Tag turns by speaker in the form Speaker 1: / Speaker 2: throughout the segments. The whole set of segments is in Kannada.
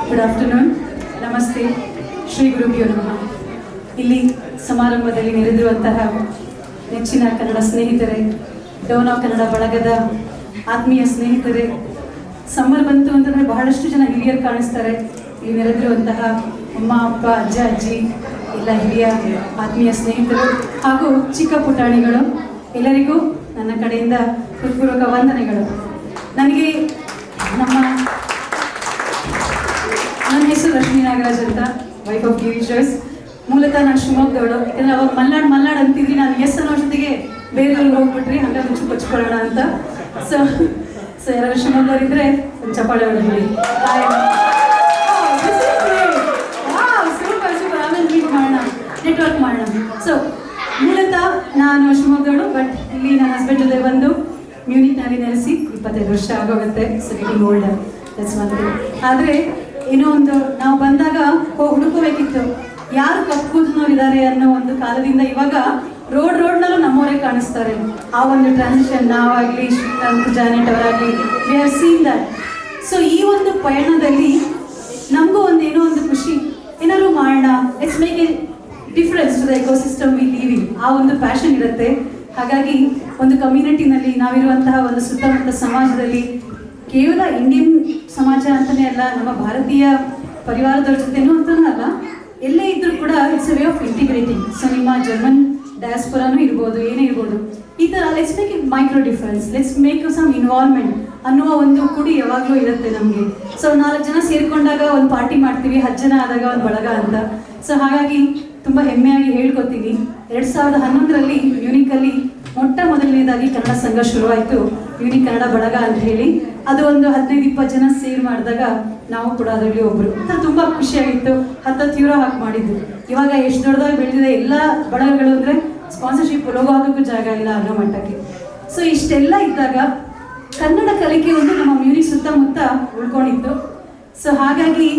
Speaker 1: ಗುಡ್ ಆಫ್ಟರ್ನೂನ್, ನಮಸ್ತೆ, ಶ್ರೀ ಗುರುಭ್ಯೋ ನಮಃ. ಇಲ್ಲಿ ಸಮಾರಂಭದಲ್ಲಿ ನೆರೆದಿರುವಂತಹ ನೆಚ್ಚಿನ ಕನ್ನಡ ಸ್ನೇಹಿತರೆ, ಡೋನೋ ಕನ್ನಡ ಬಳಗದ ಆತ್ಮೀಯ ಸ್ನೇಹಿತರೆ, ಸಮ್ಮರ್ ಬಂತು ಅಂತಂದರೆ ಬಹಳಷ್ಟು ಜನ ಹಿರಿಯರು ಕಾಣಿಸ್ತಾರೆ. ಇಲ್ಲಿ ನೆರೆದಿರುವಂತಹ ಅಮ್ಮ, ಅಪ್ಪ, ಅಜ್ಜ, ಅಜ್ಜಿ, ಎಲ್ಲ ಹಿರಿಯ ಆತ್ಮೀಯ ಸ್ನೇಹಿತರು ಹಾಗೂ ಚಿಕ್ಕ ಪುಟಾಣಿಗಳು, ಎಲ್ಲರಿಗೂ ನನ್ನ ಕಡೆಯಿಂದ ಹೃತ್ಪೂರ್ವಕ ವಂದನೆಗಳು. ನನಗೆ ನನ್ನ ಹೆಸರು ರಶ್ಮಿ ನಾಗರಾಜ್ ಅಂತ, ವೈಫ್ ಆಫ್ ಗಿರೀಶರ್ಸ್. ಮೂಲತಃ ನಾನು ಶಿವಮೊಗ್ಗದವಳು. ಯಾಕಂದರೆ ಅವಾಗ ಮಲ್ನಾಡ್ ಅಂತಿದ್ವಿ, ನಾನು ಎಸ್ ಅನ್ನೋ ಜೊತೆಗೆ ಬೇರೆಯವ್ರಿಗೆ ಹೋಗ್ಬಿಟ್ರಿ, ಹಂಗೆ ಮುಂಚೆ ಕೊಚ್ಕೊಳ್ಳೋಣ ಅಂತ. ಸೊ ಯಾರು ಶಿವಮೊಗ್ಗದವರಿದ್ದರೆ ಒಂದು ಚಪ್ಪಾಳೆ ಹೊಡೆದ್ಬಿಡಿ. ಸೂಪರ್, ಆಮೇಲೆ ಮೀಟ್ ಮಾಡೋಣ, ನೆಟ್ವರ್ಕ್ ಮಾಡೋಣ. ಸೊ ಮೂಲತಃ ನಾನು ಶಿವಮೊಗ್ಗದವಳು, ಬಟ್ ಇಲ್ಲಿ ನನ್ನ ಹಸ್ಬೆಂಡ್ ಜೊತೆ ಬಂದು ಮ್ಯೂನಿಕ್ನಲ್ಲಿ ನೆಲೆಸಿ 25 ವರ್ಷ ಆಗೋಗುತ್ತೆ. So getting older, that's one thing. ಆದರೆ ಏನೋ ಒಂದು ನಾವು ಬಂದಾಗ ಹುಡುಕೋಬೇಕಿತ್ತು, ಯಾರು ಕಪ್ಪು ಕೂದಲಿನವ್ರು ಇದ್ದಾರೆ ಅನ್ನೋ ಒಂದು ಕಾಲದಿಂದ ಇವಾಗ ರೋಡ್ನಲ್ಲೂ ನಮ್ಮವರೇ ಕಾಣಿಸ್ತಾರೆ. ಆ ಒಂದು ಟ್ರಾನ್ಸಿಷನ್ ನಾವಾಗಲಿ, ಶ್ರೀಕಾಂತ್, ಜಾನೆಟ್ ಅವರಾಗಲಿ, we have seen that. So ಈ ಒಂದು ಪಯಣದಲ್ಲಿ ನಮಗೂ ಏನೋ ಒಂದು ಖುಷಿ, ಏನಾದ್ರು ಮಾಡೋಣ, let's make a difference to the ecosystem we live in. ಆ ಒಂದು ಪ್ಯಾಷನ್ ಇರುತ್ತೆ. ಹಾಗಾಗಿ ಒಂದು ಕಮ್ಯುನಿಟಿನಲ್ಲಿ ನಾವಿರುವಂತಹ ಒಂದು ಸುತ್ತಮುತ್ತ ಸಮಾಜದಲ್ಲಿ, ಕೇವಲ ಇಂಡಿಯನ್ ಸಮಾಜ ಅಂತಲೇ ಅಲ್ಲ, ನಮ್ಮ ಭಾರತೀಯ ಪರಿವಾರದವ್ರ ಜೊತೆನೂ ಅಂತಲೂ ಅಲ್ಲ, ಎಲ್ಲೇ ಇದ್ರೂ ಕೂಡ it's a way of integrating. So ನಿಮ್ಮ ಜರ್ಮನ್ ಡಯಾಸ್ಪೊರಾನೂ ಇರ್ಬೋದು, ಏನೇ ಇರ್ಬೋದು, ಈ ಥರ let's make it micro difference, let's make some involvement ಅನ್ನುವ ಒಂದು ಕುಡಿ ಯಾವಾಗಲೂ ಇರುತ್ತೆ ನಮಗೆ. ಸೊ 4 ಜನ ಸೇರಿಕೊಂಡಾಗ ಒಂದು ಪಾರ್ಟಿ ಮಾಡ್ತೀವಿ, 10 ಜನ ಆದಾಗ ಒಂದು ಬಳಗ ಅಂತ. ಸೊ ಹಾಗಾಗಿ ತುಂಬ ಹೆಮ್ಮೆಯಾಗಿ ಹೇಳ್ಕೊತೀನಿ. 2011ರಲ್ಲಿ ಮ್ಯೂನಿಕಲ್ಲಿ ಮೊದಲನೇದಾಗಿ ಕನ್ನಡ ಸಂಘ ಶುರುವಾಯಿತು, ಮ್ಯೂನಿಕ್ ಕನ್ನಡ ಬಳಗ ಅಂತ ಹೇಳಿ. ಅದು ಒಂದು 15-20 ಜನ ಸೇರಿ ಮಾಡಿದಾಗ ನಾವು ಕೂಡ ಅದರಲ್ಲಿ ಒಬ್ಬರು. ತುಂಬ ಖುಷಿಯಾಗಿತ್ತು. 10 ಯೂರೋ ಹಾಕಿ ಮಾಡಿದ್ದು. ಇವಾಗ ಎಷ್ಟು ದೊಡ್ಡದಾಗಿ ಬೆಳೆದಿದೆ ಎಲ್ಲ ಬಳಗಗಳು ಅಂದರೆ ಸ್ಪಾನ್ಸರ್ಶಿಪ್ ಲೋಗೋ ಹಾಕೋಕ್ಕೂ ಜಾಗ ಇಲ್ಲ ಅನ್ನೋ ಮಟ್ಟಕ್ಕೆ. ಸೊ ಇಷ್ಟೆಲ್ಲ ಇದ್ದಾಗ ಕನ್ನಡ ಕಲಿಕೆ ಒಂದು ನಮ್ಮ ಮ್ಯೂನಿಕ್ ಸುತ್ತಮುತ್ತ ಉಳ್ಕೊಂಡಿತ್ತು. ಸೊ ಹಾಗಾಗಿ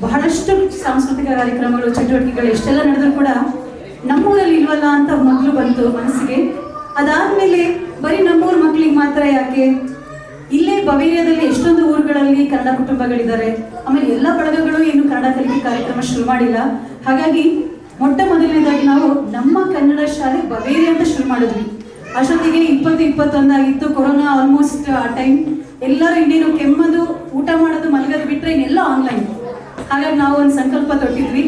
Speaker 1: ಬಹಳಷ್ಟು ಸಾಂಸ್ಕೃತಿಕ ಕಾರ್ಯಕ್ರಮಗಳು, ಚಟುವಟಿಕೆಗಳು ಎಷ್ಟೆಲ್ಲ ನಡೆದರೂ ಕೂಡ ನಮ್ಮೂರಲ್ಲಿ ಇಲ್ವಲ್ಲ ಅಂತ ಮೊದಲು ಬಂತು ಮನಸ್ಸಿಗೆ. ಅದಾದಮೇಲೆ ಬರೀ ನಮ್ಮೂರ ಮಕ್ಕಳಿಗೆ ಮಾತ್ರ ಯಾಕೆ, ಇಲ್ಲೇ ಬವೇರಿಯಾದಲ್ಲಿ ಎಷ್ಟೊಂದು ಊರುಗಳಲ್ಲಿ ಕನ್ನಡ ಕುಟುಂಬಗಳಿದ್ದಾರೆ. ಆಮೇಲೆ ಎಲ್ಲ ಬಳಗಗಳು ಏನು ಕನ್ನಡ ಕಲಿಕೆ ಕಾರ್ಯಕ್ರಮ ಶುರು ಮಾಡಿಲ್ಲ. ಹಾಗಾಗಿ ಮೊದಲನೇದಾಗಿ ನಾವು ನಮ್ಮ ಕನ್ನಡ ಶಾಲೆ ಬವೇರಿಯಾ ಅಂತ ಶುರು ಮಾಡಿದ್ವಿ. ಅಷ್ಟೊತ್ತಿಗೆ 2021 ಆಗಿತ್ತು, ಕೊರೋನಾ ಆಲ್ಮೋಸ್ಟ್ ಆ ಟೈಮ್. ಎಲ್ಲರೂ ಇನ್ನೇನು ಕೆಮ್ಮದು, ಊಟ ಮಾಡೋದು, ಮಲಗೋದು ಬಿಟ್ಟರೆ ಇನ್ನೆಲ್ಲ ಆನ್ಲೈನ್. ಹಾಗಾಗಿ ನಾವು ಒಂದು ಸಂಕಲ್ಪ ತೊಟ್ಟಿದ್ವಿ,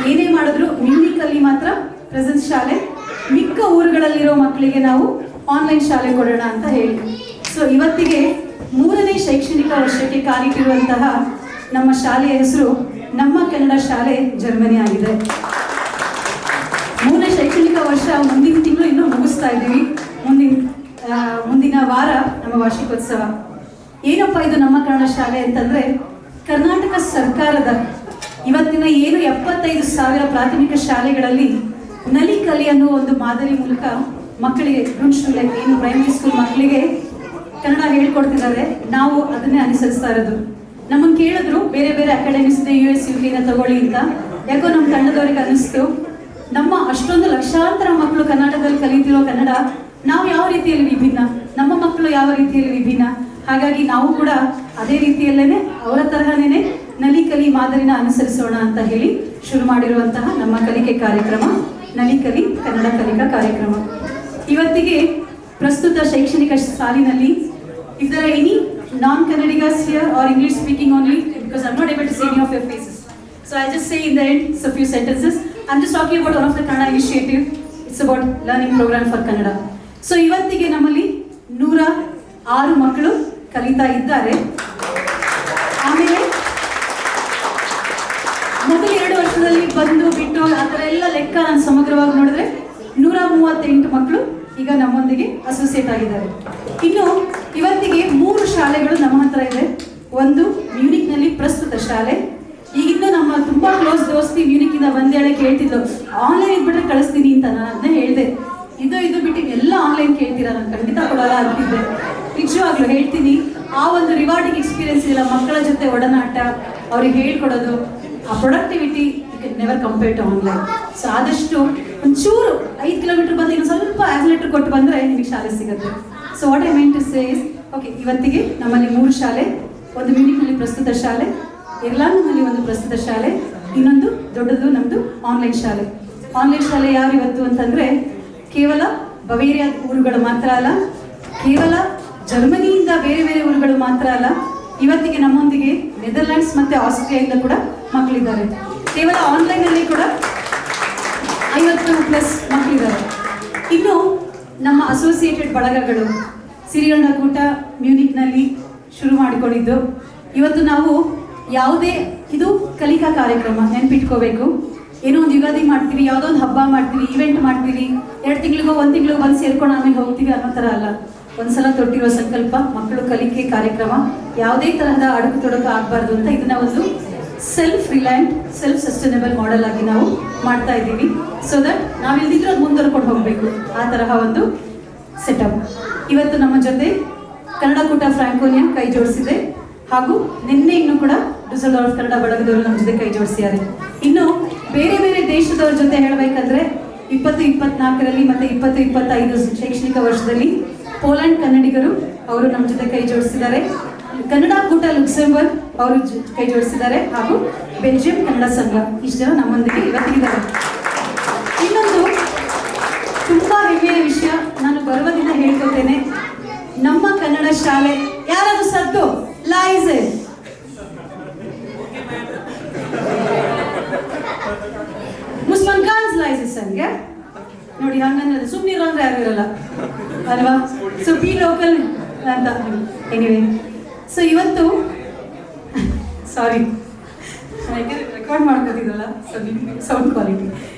Speaker 1: ಏನೇ ಮಾಡಿದ್ರು ಮ್ಯೂನಿಕಲ್ಲಿ ಮಾತ್ರ ಪ್ರೆಸೆನ್ಸ್ ಶಾಲೆ, ಮಿಕ್ಕ ಊರುಗಳಲ್ಲಿರೋ ಮಕ್ಕಳಿಗೆ ನಾವು ಆನ್ಲೈನ್ ಶಾಲೆ ಕೊಡೋಣ ಅಂತ ಹೇಳಿ. ಸೊ ಇವತ್ತಿಗೆ 3ನೇ ಶೈಕ್ಷಣಿಕ ವರ್ಷಕ್ಕೆ ಕಾಲಿಟ್ಟಿರುವಂತಹ ನಮ್ಮ ಶಾಲೆಯ ಹೆಸರು ನಮ್ಮ ಕನ್ನಡ ಶಾಲೆ ಜರ್ಮನಿ ಆಗಿದೆ. 3ನೇ ಶೈಕ್ಷಣಿಕ ವರ್ಷ ಮುಂದಿನ ತಿಂಗಳು ಇನ್ನೂ ಮುಗಿಸ್ತಾ ಇದ್ದೀವಿ. ಮುಂದಿನ ವಾರ ನಮ್ಮ ವಾರ್ಷಿಕೋತ್ಸವ. ಏನಪ್ಪ ಇದು ನಮ್ಮ ಕನ್ನಡ ಶಾಲೆ ಅಂತಂದರೆ, ಕರ್ನಾಟಕ ಸರ್ಕಾರದ ಇವತ್ತಿನ ಏನು 75,000 ಪ್ರಾಥಮಿಕ ಶಾಲೆಗಳಲ್ಲಿ ನಲಿಕಲಿ ಅನ್ನೋ ಒಂದು ಮಾದರಿ ಮೂಲಕ ಮಕ್ಕಳಿಗೆ ಗ್ರೂಂಡ್ಶೂಲೆ ಏನು ಪ್ರೈಮರಿ ಸ್ಕೂಲ್ ಮಕ್ಕಳಿಗೆ ಕನ್ನಡ ಹೇಳ್ಕೊಡ್ತಿದ್ದಾರೆ. ನಾವು ಅದನ್ನೇ ಅನುಸರಿಸ್ತಾ ಇರೋದು. ನಮ್ಮನ್ನು ಕೇಳಿದ್ರು ಬೇರೆ ಬೇರೆ ಅಕಾಡೆಮಿಸ್ ಇದೆ, US UK ತಗೊಳ್ಳಿ ಅಂತ. ಯಾಕೋ ನಮ್ಮ ತಂಡದವರಿಗೆ ಅನ್ನಿಸ್ತು, ನಮ್ಮ ಅಷ್ಟೊಂದು ಲಕ್ಷಾಂತರ ಮಕ್ಕಳು ಕರ್ನಾಟಕದಲ್ಲಿ ಕಲಿತಿರೋ ಕನ್ನಡ ನಾವು ಯಾವ ರೀತಿಯಲ್ಲಿ ವಿಭಿನ್ನ, ನಮ್ಮ ಮಕ್ಕಳು ಯಾವ ರೀತಿಯಲ್ಲಿ ವಿಭಿನ್ನ. ಹಾಗಾಗಿ ನಾವು ಕೂಡ ಅದೇ ರೀತಿಯಲ್ಲೇ ಅವರ ತರಹನೇ ನಲಿಕಲಿ ಮಾದರಿನ ಅನುಸರಿಸೋಣ ಅಂತ ಹೇಳಿ ಶುರು ಮಾಡಿರುವಂತಹ ನಮ್ಮ ಕಲಿಕೆ ಕಾರ್ಯಕ್ರಮ ನಲಿಕಲಿ ಕನ್ನಡ ಕಲಿಕಾ ಕಾರ್ಯಕ್ರಮ. ಇವತ್ತಿಗೆ ಪ್ರಸ್ತುತ ಶೈಕ್ಷಣಿಕ ಸಾಲಿನಲ್ಲಿ if there are any non Kannadigas here are English speaking only, because I am not able to see any of your faces, so I just say in the end some few sentences. I'm just talking about one of the Kannada initiative. It's about learning program for Kannada. So ಇವತ್ತಿಗೆ ನಮ್ಮಲ್ಲಿ 106 ಮಕ್ಕಳು ಕಲಿತಾ ಇದ್ದಾರೆ. ಆಮೇಲೆ ಮೊದಲು 2 ವರ್ಷದಲ್ಲಿ ಬಂದು ಬಿಟ್ಟು ಆ ಥರ ಎಲ್ಲ ಲೆಕ್ಕ ನಾನು ಸಮಗ್ರವಾಗಿ ನೋಡಿದ್ರೆ 138 ಮಕ್ಕಳು ಈಗ ನಮ್ಮೊಂದಿಗೆ ಅಸೋಸಿಯೇಟ್ ಆಗಿದ್ದಾರೆ. ಇನ್ನು ಇವತ್ತಿಗೆ 3 ಶಾಲೆಗಳು ನಮ್ಮ ಹತ್ರ ಇದೆ. ಒಂದು ಮ್ಯೂನಿಕ್ನಲ್ಲಿ ಪ್ರಸ್ತುತ ಶಾಲೆ. ಈಗಿನ್ನೂ ನಮ್ಮ ತುಂಬ ಕ್ಲೋಸ್ ದೋಸ್ತಿ ಮ್ಯೂನಿಕ್ಕಿಂದ ಬಂದೇಳೆ ಕೇಳ್ತಿದ್ಲು, ಆನ್ಲೈನ್ ಇದ್ಬಿಟ್ರೆ ಕಳಿಸ್ತೀನಿ ಅಂತ. ನಾನು ಅದನ್ನೇ ಹೇಳಿದೆ, ಇದು ಬಿಟ್ಟು ಎಲ್ಲ ಆನ್ಲೈನ್ ಕೇಳ್ತೀರಾ, ನಾನು ಖಂಡಿತ ಕೊಡಲ್ಲ ಅಂತಿದ್ದೆ. ನಿಜವಾಗ್ಲೂ ಹೇಳ್ತೀನಿ, ಆ ಒಂದು ರಿವಾರ್ಡಿಂಗ್ ಎಕ್ಸ್ಪೀರಿಯನ್ಸ್ ಇಲ್ಲ, ಮಕ್ಕಳ ಜೊತೆ ಒಡನಾಟ, ಅವ್ರಿಗೆ ಹೇಳ್ಕೊಡೋದು, ಆ productivity never compare to online. So ಆದಷ್ಟು ಒಂಚೂರು 5 ಕಿಲೋಮೀಟರ್ ಬಂದು ಇನ್ನು ಸ್ವಲ್ಪ ಆಕ್ಸಿಲೇಟರ್ ಕೊಟ್ಟು ಬಂದರೆ ನಿಮಗೆ ಶಾಲೆ ಸಿಗುತ್ತೆ. So what I mean to say is, okay, ಇವತ್ತಿಗೆ ನಮ್ಮಲ್ಲಿ 3 ಶಾಲೆ, ಒಂದು ಮ್ಯೂನಿಕ್ನಲ್ಲಿ ಪ್ರಸ್ತುತ ಶಾಲೆ, ಯರ್ಲಾಂಗ್ನಲ್ಲಿ ಒಂದು ಪ್ರಸ್ತುತ ಶಾಲೆ, ಇನ್ನೊಂದು ದೊಡ್ಡದು ನಮ್ಮದು ಆನ್ಲೈನ್ ಶಾಲೆ. ಆನ್ಲೈನ್ ಶಾಲೆ ಯಾರು ಇವತ್ತು ಅಂತಂದರೆ ಕೇವಲ ಬವೇರಿಯಾ ಊರುಗಳು ಮಾತ್ರ ಅಲ್ಲ, ಕೇವಲ ಜರ್ಮನಿಯಿಂದ ಬೇರೆ ಬೇರೆ ಊರುಗಳು ಮಾತ್ರ ಅಲ್ಲ, ಇವತ್ತಿಗೆ ನಮ್ಮೊಂದಿಗೆ ನೆದರ್ಲ್ಯಾಂಡ್ಸ್ ಮತ್ತು ಆಸ್ಟ್ರಿಯಾದಿಂದ ಕೂಡ ಮಕ್ಕಳಿದ್ದಾರೆ. ಕೇವಲ ಆನ್ಲೈನಲ್ಲಿ ಕೂಡ 50+ ಮಕ್ಕಳಿದ್ದಾರೆ. ಇನ್ನು ನಮ್ಮ ಅಸೋಸಿಯೇಟೆಡ್ ಬಳಗಗಳು ಸಿರಿಗಂಡ ಕೂಟ ಮ್ಯೂನಿಕ್ನಲ್ಲಿ ಶುರು ಮಾಡಿಕೊಂಡಿದ್ದು, ಇವತ್ತು ನಾವು ಯಾವುದೇ ಇದು ಕಲಿಕಾ ಕಾರ್ಯಕ್ರಮ ನೆನಪಿಟ್ಕೋಬೇಕು. ಏನೋ ಒಂದು ಯುಗಾದಿ ಮಾಡ್ತೀವಿ, ಯಾವುದೋ ಒಂದು ಹಬ್ಬ ಮಾಡ್ತೀವಿ, ಇವೆಂಟ್ ಮಾಡ್ತೀವಿ, 2 ತಿಂಗಳಿಗೋ 1 ತಿಂಗಳಿಗೋ ಬಂದು ಸೇರ್ಕೊಂಡು ಆಮೇಲೆ ಹೋಗ್ತೀವಿ ಅನ್ನೋ ಥರ ಅಲ್ಲ. ಒಂದ್ಸಲ ತೊಟ್ಟಿರೋ ಸಂಕಲ್ಪ ಮಕ್ಕಳು ಕಲಿಕೆ ಕಾರ್ಯಕ್ರಮ ಯಾವುದೇ ತರಹದ ಅಡುಕು ತೊಡಕು ಆಗಬಾರ್ದು ಅಂತ ಇದನ್ನ ಒಂದು ಸೆಲ್ಫ್ ರಿಲಯಂಟ್ ಸೆಲ್ಫ್ ಸಸ್ಟೈನಬಲ್ ಮಾಡೆಲ್ ಆಗಿ ನಾವು ಮಾಡ್ತಾ ಇದ್ದೀವಿ. ಸೊ ದಟ್ ನಾವು ಇಲ್ದಿದ್ರೆ ಅದು ಮುಂದುವರ್ಕೊಂಡು ಹೋಗಬೇಕು, ಆ ತರಹ ಒಂದು ಸೆಟಪ್. ಇವತ್ತು ನಮ್ಮ ಜೊತೆ ಕನ್ನಡ ಕೂಟ ಫ್ರಾಂಕೋನಿಯಾ ಕೈ ಜೋಡಿಸಿದೆ, ಹಾಗೂ ನಿನ್ನೆ ಇನ್ನೂ ಕೂಡ ಡುಸೆಲ್ಡಾರ್ಫ್ ಕನ್ನಡ ಬಳಗದವರು ನಮ್ಮ ಜೊತೆ ಕೈ ಜೋಡಿಸಿದ್ದಾರೆ. ಇನ್ನು ಬೇರೆ ಬೇರೆ ದೇಶದವ್ರ ಜೊತೆ ಹೇಳಬೇಕಂದ್ರೆ 2024ರಲ್ಲಿ ಮತ್ತು 2025 ಶೈಕ್ಷಣಿಕ ವರ್ಷದಲ್ಲಿ ಪೋಲೆಂಡ್ ಕನ್ನಡಿಗರು ಅವರು ನಮ್ಮ ಜೊತೆ ಕೈ ಜೋಡಿಸಿದ್ದಾರೆ. ಕನ್ನಡ ಕೂಟ ಲುಕ್ಸೆಂಬರ್ಗ್ ಅವರು ಕೈ ಜೋಡಿಸಿದ್ದಾರೆ, ಹಾಗೂ ಬೆಲ್ಜಿಯಂ ಕನ್ನಡ ಸಂಘ ಇಷ್ಟು ಜನ ನಮ್ಮೊಂದಿಗೆ ಇವತ್ತಿದ್ದಾರೆ. ಇನ್ನೊಂದು ತುಂಬ ಹೆಮ್ಮೆಯ ವಿಷಯ, ನಾನು ಗರ್ವದಿಂದ ಹೇಳ್ಕೊತೇನೆ, ನಮ್ಮ ಕನ್ನಡ ಶಾಲೆ ಯಾರಾದ್ರೂ ಸದ್ದು ಲೈಸೆ ಮುಸ್ಮಾನ್ ಖಾನ್ಸ್ ಲೈಸೆನ್ಸ್ ಹಂಗೆ ನೋಡಿ, ಹಂಗಂದ್ರೆ ಸುಮ್ಮನಿರೋ ಅಂದ್ರೆ ಯಾರು ಇರಲ್ಲ ಅಲ್ವಾ. ಸೊ ಬಿ ಲೋಕಲ್ ಅಂತ. ಎನಿವೆ, ಸೊ ಇವತ್ತು ಸಾರಿ ರೆಕಾರ್ಡ್ ಮಾಡ್ಕೋತಿದ್ರಲ್ಲ, so sound quality.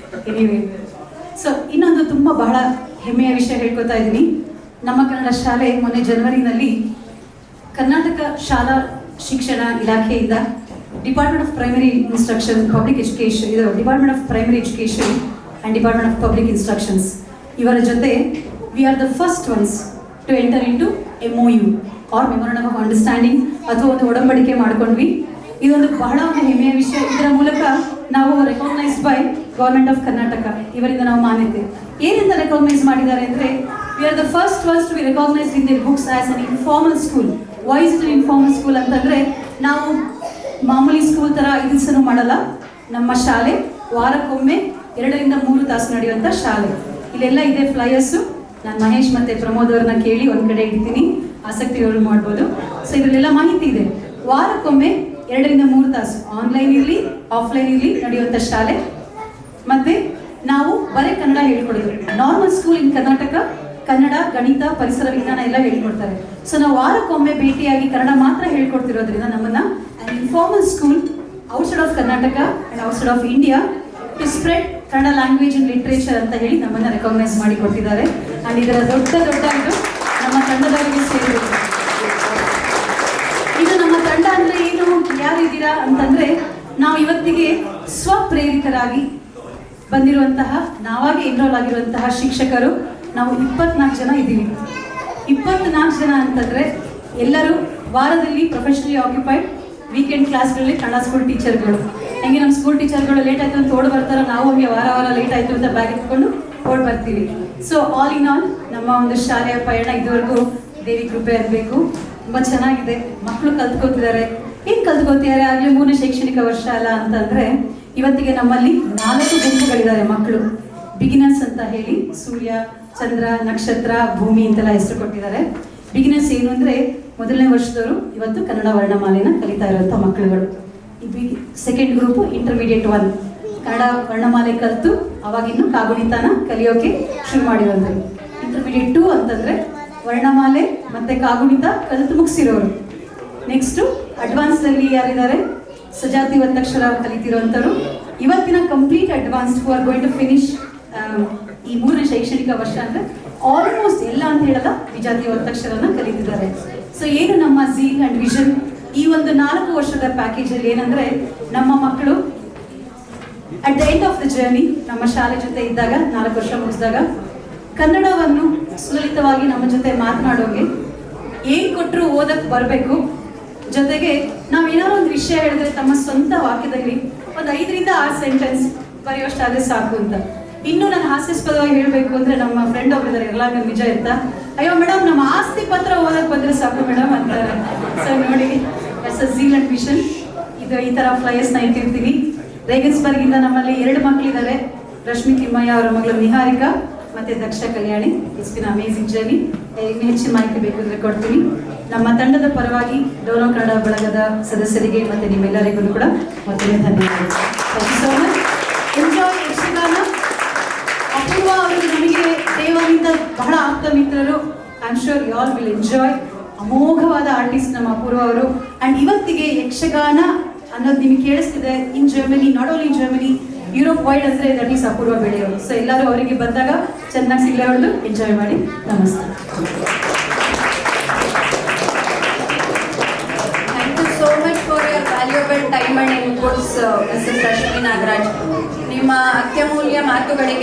Speaker 1: Anyway, so ಇನ್ನೊಂದು ತುಂಬ ಬಹಳ ಹೆಮ್ಮೆಯ ವಿಷಯ ಹೇಳ್ಕೊತಾ ಇದ್ದೀನಿ. ನಮ್ಮ ಕನ್ನಡ ಶಾಲೆ ಮೊನ್ನೆ ಜನವರಿನಲ್ಲಿ ಕರ್ನಾಟಕ ಶಾಲಾ ಶಿಕ್ಷಣ ಇಲಾಖೆಯಿಂದ department of primary instruction public education, ಇದು department of primary education and department of public instructions ಇವರ ಜೊತೆ we are the first ones to enter into MOU or memorandum of understanding ಅಥವಾ ಒಂದು ಒಡಂಬಡಿಕೆ ಮಾಡ್ಕೊಂಡ್ವಿ. ಇದೊಂದು ಬಹಳ ಒಂದು ಹೆಮ್ಮೆಯ ವಿಷಯ. ಇದರ ಮೂಲಕ ನಾವು recognised by government of Karnataka, ಇವರಿಂದ ನಾವು ಮಾನ್ಯತೆ ಏನಿಂದ ರೆಕಾಗ್ನೈಸ್ ಮಾಡಿದ್ದಾರೆ ಅಂದರೆ we are the first to be recognised in their books as an informal school. Why is it informal school ಅಂತಂದರೆ ನಾವು ಮಾಮೂಲಿ ಸ್ಕೂಲ್ ಥರ 5 ದಿವಸನೂ ಮಾಡಲ್ಲ. ನಮ್ಮ ಶಾಲೆ ವಾರಕ್ಕೊಮ್ಮೆ 2 ರಿಂದ 3 ತಾಸು ನಡೆಯುವಂಥ ಶಾಲೆ. ಇಲ್ಲೆಲ್ಲ ಇದೆ ಫ್ಲೈಯರ್ಸು. ನಾನು ಮಹೇಶ್ ಮತ್ತು ಪ್ರಮೋದ್ ಅವ್ರನ್ನ ಕೇಳಿ ಒಂದು ಕಡೆ ಇಡ್ತೀನಿ, ಆಸಕ್ತಿ ಅವರು ಮಾಡ್ಬೋದು. ಸೊ ಇದರಲ್ಲೆಲ್ಲ ಮಾಹಿತಿ ಇದೆ. ವಾರಕ್ಕೊಮ್ಮೆ 2 ರಿಂದ 3 ತಾಸು ಆನ್ಲೈನ್ ಇರಲಿ ಆಫ್ಲೈನ್ ಇರಲಿ ನಡೆಯುವಂಥ ಶಾಲೆ. ಮತ್ತು ನಾವು ಬರೀ ಕನ್ನಡ ಹೇಳ್ಕೊಡೋದು. Normal school in Karnataka Kannada, ಗಣಿತ, ಪರಿಸರ ವಿಜ್ಞಾನ ಎಲ್ಲ ಹೇಳ್ಕೊಡ್ತಾರೆ. ಸೊ ನಾವು ವಾರಕ್ಕೊಮ್ಮೆ ಭೇಟಿಯಾಗಿ ಕನ್ನಡ ಮಾತ್ರ ಹೇಳ್ಕೊಡ್ತಿರೋದ್ರಿಂದ ನಮ್ಮನ್ನು an informal school outside of Karnataka and outside of India to spread Kannada language and literature ಅಂತ ಹೇಳಿ ನಮ್ಮನ್ನು ರೆಕಾಗ್ನೈಸ್ ಮಾಡಿ ಕೊಟ್ಟಿದ್ದಾರೆ. ಆ್ಯಂಡ್ ಇದರ ದೊಡ್ಡ ಇದು ನಮ್ಮ ತಂಡದವರಿಗೆ ಸೇರಿದೆ. ಇದು ನಮ್ಮ ತಂಡ ಅಂದರೆ ಏನು, ಯಾರಿದ್ದೀರಾ ಅಂತಂದರೆ ನಾವು ಇವತ್ತಿಗೆ ಸ್ವಪ್ರೇರಿತರಾಗಿ ಬಂದಿರುವಂತಹ, ನಾವಾಗಿ ಎನ್ರೋಲ್ ಆಗಿರುವಂತಹ ಶಿಕ್ಷಕರು ನಾವು 24 ಜನ ಇದ್ದೀವಿ. 24 ಜನ ಅಂತಂದರೆ ಎಲ್ಲರೂ ವಾರದಲ್ಲಿ ಪ್ರೊಫೆಷನಲಿ ಆಕ್ಯುಪೈಡ್, ವೀಕೆಂಡ್ ಕ್ಲಾಸ್ಗಳಲ್ಲಿ ಕನ್ನಡ ಸ್ಕೂಲ್ ಟೀಚರ್ಗಳು. ಹೆಂಗೆ ನಮ್ಮ ಸ್ಕೂಲ್ ಟೀಚರ್ಗಳು ಲೇಟ್ ಆಯಿತು ಅಂತ ಓಡ್ ಬರ್ತಾರೆ, ನಾವು ಹಂಗೆ ವಾರ ಲೇಟ್ ಆಯಿತು ಅಂತ ಬ್ಯಾಗ್ ಎತ್ಕೊಂಡು ಓಡ್ ಬರ್ತೀವಿ. ಸೊ ಆಲ್ ಇನ್ ಆಲ್ ನಮ್ಮ ಒಂದು ಶಾಲೆಯ ಪಯಣ ಇದುವರೆಗೂ ದೇವಿ ಕೃಪೆ ಆಗಬೇಕು. ತುಂಬ ಚೆನ್ನಾಗಿದೆ, ಮಕ್ಕಳು ಕಲ್ತ್ಕೋತಿದ್ದಾರೆ. ಏನು ಕಲ್ತ್ಕೋತಿದ್ದಾರೆ, ಆಗಲೇ 3ನೇ ಶೈಕ್ಷಣಿಕ ವರ್ಷ ಅಲ್ಲ ಅಂತಂದರೆ ಇವತ್ತಿಗೆ ನಮ್ಮಲ್ಲಿ 4 ಗುಂಪುಗಳಿದ್ದಾರೆ ಮಕ್ಕಳು. ಬಿಗಿನರ್ಸ್ ಅಂತ ಹೇಳಿ ಸೂರ್ಯ, ಚಂದ್ರ, ನಕ್ಷತ್ರ, ಭೂಮಿ ಅಂತೆಲ್ಲ ಹೆಸರು ಕೊಟ್ಟಿದ್ದಾರೆ. ಬಿಗಿನರ್ಸ್ ಏನು ಅಂದರೆ 1ನೇ ವರ್ಷದವರು ಇವತ್ತು ಕನ್ನಡ ವರ್ಣಮಾಲೆನ ಕಲಿತಾ ಇರುವಂಥ ಮಕ್ಕಳುಗಳು. ಸೆಕೆಂಡ್ ಗ್ರೂಪು ಇಂಟರ್ಮೀಡಿಯೇಟ್ 1 ಕನ್ನಡ ವರ್ಣಮಾಲೆ ಕಲಿತು ಅವಾಗಿನ್ನು ಕಾಗುಣಿತನ ಕಲಿಯೋಕೆ ಶುರು ಮಾಡಿರೋದು. ಇಂಟರ್ಮೀಡಿಯೇಟ್ 2 ಅಂತಂದರೆ ವರ್ಣಮಾಲೆ ಮತ್ತು ಕಾಗುಣಿತ ಕಲಿತು ಮುಗಿಸಿರೋರು. ನೆಕ್ಸ್ಟು ಅಡ್ವಾನ್ಸ್ನಲ್ಲಿ ಯಾರಿದ್ದಾರೆ, ಸಜಾತಿ ಒತ್ತಕ್ಷರ ಕಲಿತಿರೋಂಥವ್ರು. ಇವತ್ತಿನ complete advanced who are going to finish ಈ 3ನೇ ಶೈಕ್ಷಣಿಕ ವರ್ಷ ಅಂದರೆ ಆಲ್ಮೋಸ್ಟ್ ಎಲ್ಲ ಅಂತ ಹೇಳಲ್ಲ, ವಿಜಾತಿ ಒತ್ತಕ್ಷರನ ಕಲಿತಿದ್ದಾರೆ. ಸೊ ಏನು ನಮ್ಮ ಝೀಲ್ ಆ್ಯಂಡ್ ವಿಷನ್ ಈ ಒಂದು 4 ವರ್ಷದ ಪ್ಯಾಕೇಜಲ್ಲಿ ಏನಂದರೆ ನಮ್ಮ ಮಕ್ಕಳು at the end of the journey ನಮ್ಮ ಶಾಲೆ ಜೊತೆ ಇದ್ದಾಗ 4 ವರ್ಷ ಮುಗಿಸಿದಾಗ ಕನ್ನಡವನ್ನು ಸುಲಲಿತವಾಗಿ ನಮ್ಮ ಜೊತೆ ಮಾತನಾಡೋಗೆ ಏನು ಕೊಟ್ಟರು ಓದಕ್ಕೆ ಬರಬೇಕು. ಜೊತೆಗೆ ನಾವೇನಾದ್ರು ಒಂದು ವಿಷಯ ಹೇಳಿದ್ರೆ ತಮ್ಮ ಸ್ವಂತ ವಾಕ್ಯದಲ್ಲಿ ಒಂದು 5 ರಿಂದ 6 ಸೆಂಟೆನ್ಸ್ ಬರೆಯೋಷ್ಟಾದರೆ ಸಾಕು ಅಂತ. ಇನ್ನೂ ನಾನು ಹಾಸ್ಯಾಸ್ಪದವಾಗಿ ಹೇಳಬೇಕು ಅಂದರೆ ನಮ್ಮ ಫ್ರೆಂಡ್ ಒಬ್ಬರಿದ್ದಾರೆ ಯರ್ಲಾಂಗ್ ನಿಜ ಅಂತ, ಅಯ್ಯೋ ಮೇಡಮ್ ನಮ್ಮ ಆಸ್ತಿ ಪತ್ರ ಓದಕ್ಕೆ ಬಂದರೆ ಸಾಕು ಮೇಡಮ್ ಅಂತಾರೆ. ಸೊ ನೋಡಿ, that's a zeal and vision. ಈಗ ಈ ತರ ಫ್ಲೈಯರ್ಸ್ನ ಇಟ್ಟಿರ್ತೀವಿ. ರೇಗನ್ಸ್ಬರ್ಗ್ ಇಂದ ನಮ್ಮಲ್ಲಿ 2 ಮಕ್ಕಳಿದ್ದಾರೆ, ರಶ್ಮಿ ತಿಮ್ಮಯ್ಯ ಅವರ ಮಗಳು ನಿಹಾರಿಕಾ ಮತ್ತೆ Daksha Kalyani. It's been amazing journey. ಇನ್ನು ಹೆಚ್ಚಿನ ಮಾಹಿತಿ ಬೇಕು ಅಂದ್ರೆ ಕೊಡ್ತೀನಿ. ನಮ್ಮ ತಂಡದ ಪರವಾಗಿ ಡೋನೋ ಕನ್ನಡ ಬಳಗದ ಸದಸ್ಯರಿಗೆ ಮತ್ತೆ ನಿಮ್ಮೆಲ್ಲರಿಗೂ ಕೂಡ ಮತ್ತೊಮ್ಮೆ ಧನ್ಯವಾದಗಳು. Thank you so much. Enjoy Yakshagana. Apoorva ಅವರು ನಮಗೆ ದೇವರಿಂದ ಬಹಳ ಆಪ್ತ ಮಿತ್ರರು. I am sure you all will enjoy. ಅಮೋಘವಾದ ಆರ್ಟಿಸ್ಟ್ ನಮ್ಮ ಅಪೂರ್ವ ಅವರು. ಅಂಡ್ ಇವತ್ತಿಗೆ ಯಕ್ಷಗಾನ ಅನ್ನೋದು ನಿಮಗೆ ಕೇಳಿಸ್ತಿದೆ in Germany, not only in Germany, Europe wide ಅಂದರೆ ದಟ್ ಈಸ್ ಅಪೂರ್ವ ಬೆಳೆಯೋರು. ಸೊ ಎಲ್ಲರೂ ಅವರಿಗೆ ಬಂದಾಗ ಚೆನ್ನಾಗಿ ಸಿಗ್ಲೇ ಹೊಡೆದು ಎಂಜಾಯ್ ಮಾಡಿ. ನಮಸ್ತೆ.
Speaker 2: Thank you so much for your valuable time and inputs, Mrs. Rashmi Nagaraj. ನಿಮ್ಮ ಅತ್ಯಮೂಲ್ಯ ಮಾತುಗಳಿಗೆ